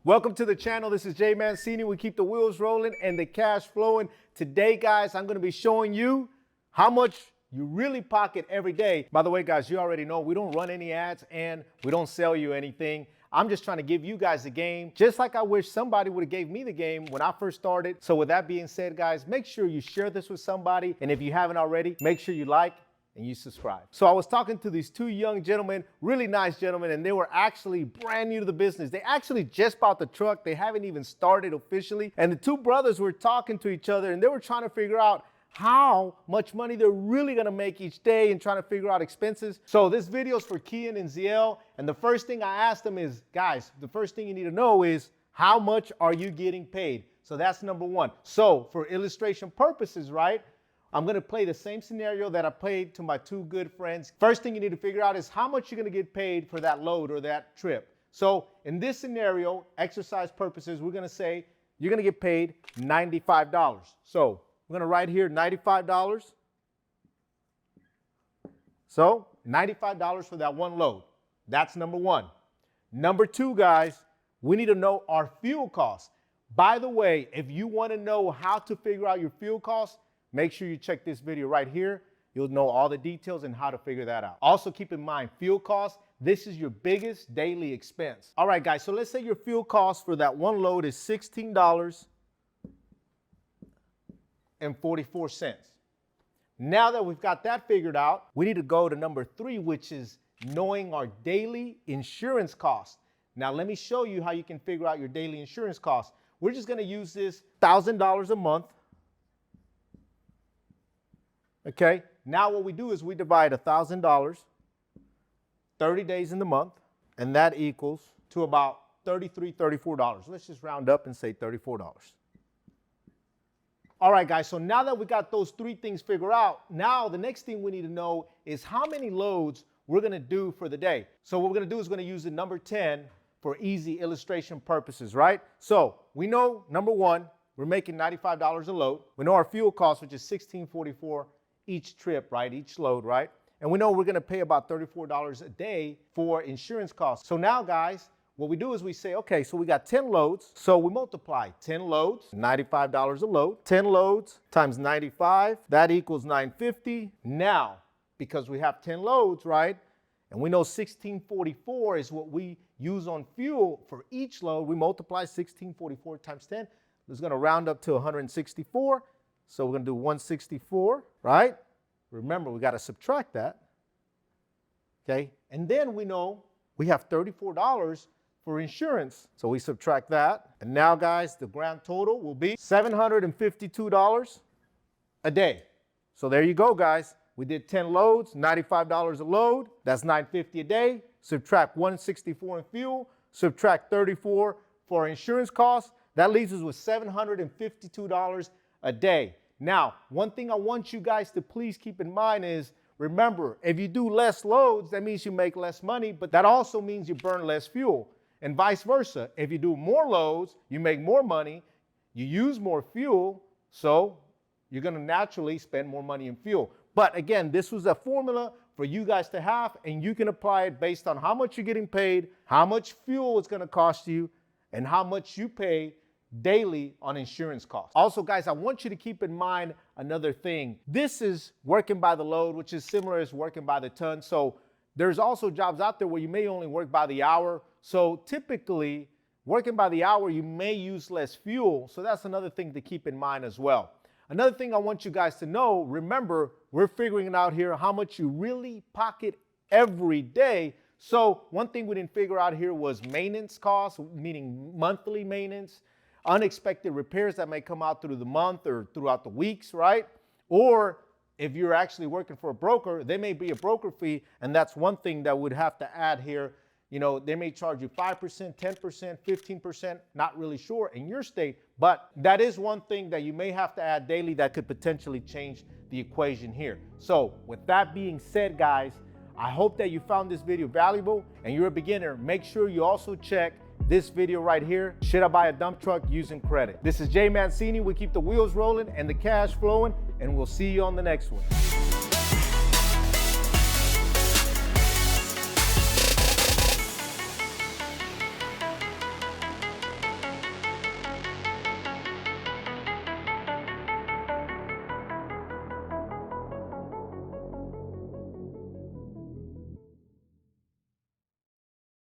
Welcome to the channel. This is Jay Mancini. We keep the wheels rolling and the cash flowing. Today, guys, I'm going to be showing you how much you really pocket every day. By the way, guys, you already know we don't run any ads and we don't sell you anything. I'm just trying to give you guys the game, just like I wish somebody would have gave me the game when I first started. So with that being said, guys, make sure you share this with somebody. And if you haven't already, make sure you like and you subscribe. So I was talking to these two young gentlemen, really nice gentlemen, and they were actually brand new to the business. They actually just bought the truck. They haven't even started officially. And the two brothers were talking to each other and they were trying to figure out how much money they're really gonna make each day and trying to figure out expenses. So this video is for Kian and Ziel. And the first thing I asked them is, guys, the first thing you need to know is how much are you getting paid? So that's number one. So for illustration purposes, right? I'm gonna play the same scenario that I played to my two good friends. First thing you need to figure out is how much you're gonna get paid for that load or that trip. So in this scenario, exercise purposes, we're gonna say you're gonna get paid $95. So we're gonna write here $95. So $95 for that one load. That's number one. Number two, guys, we need to know our fuel costs. By the way, if you wanna know how to figure out your fuel costs, make sure you check this video right here. You'll know all the details and how to figure that out. Also keep in mind, fuel costs, this is your biggest daily expense. All right, guys, so let's say your fuel cost for that one load is $16.44. Now that we've got that figured out, we need to go to number three, which is knowing our daily insurance costs. Now, let me show you how you can figure out your daily insurance costs. We're just gonna use this $1,000 a month. Okay, now what we do is we divide $1,000, 30 days in the month, and that equals to about $33, $34. Let's just round up and say $34. All right, guys, so now that we got those three things figured out, now the next thing we need to know is how many loads we're gonna do for the day. So what we're gonna do is we're gonna use the number 10 for easy illustration purposes, right? So we know, number one, we're making $95 a load. We know our fuel cost, which is $16.44 each trip, right? Each load, right? And we know we're gonna pay about $34 a day for insurance costs. So now, guys, what we do is we say, okay, so we got 10 loads. So we multiply 10 loads, $95 a load. 10 loads times 95, that equals $950. Now, because we have 10 loads, right? And we know $16.44 is what we use on fuel for each load. We multiply $16.44 times 10. It's gonna round up to 164. So we're gonna do 164, right? Remember, we gotta subtract that, okay? And then we know we have $34 for insurance. So we subtract that. And now, guys, the grand total will be $752 a day. So there you go, guys. We did 10 loads, $95 a load. That's $950 a day. Subtract 164 in fuel, subtract 34 for insurance costs. That leaves us with $752 a day. Now, one thing I want you guys to please keep in mind is, remember, if you do less loads, that means you make less money, but that also means you burn less fuel. And vice versa. If you do more loads, you make more money, you use more fuel, so you're gonna naturally spend more money in fuel. But again, this was a formula for you guys to have, and you can apply it based on how much you're getting paid, how much fuel it's gonna cost you, and how much you pay daily on insurance costs. Also, guys, I want you to keep in mind another thing. This is working by the load, which is similar as working by the ton. So there's also jobs out there where you may only work by the hour. So typically, working by the hour, you may use less fuel. So that's another thing to keep in mind as well. Another thing I want you guys to know, remember, we're figuring out here how much you really pocket every day. So one thing we didn't figure out here was maintenance costs, meaning monthly maintenance, unexpected repairs that may come out through the month or throughout the weeks, right? Or if you're actually working for a broker, there may be a broker fee, and that's one thing that we'd have to add here. You know, they may charge you 5%, 10%, 15%, not really sure in your state, but that is one thing that you may have to add daily that could potentially change the equation here. So with that being said, guys, I hope that you found this video valuable, and you're a beginner. Make sure you also check this video right here. Should I buy a dump truck using credit? This is Jay Mancini. We keep the wheels rolling and the cash flowing, and we'll see you on the next one.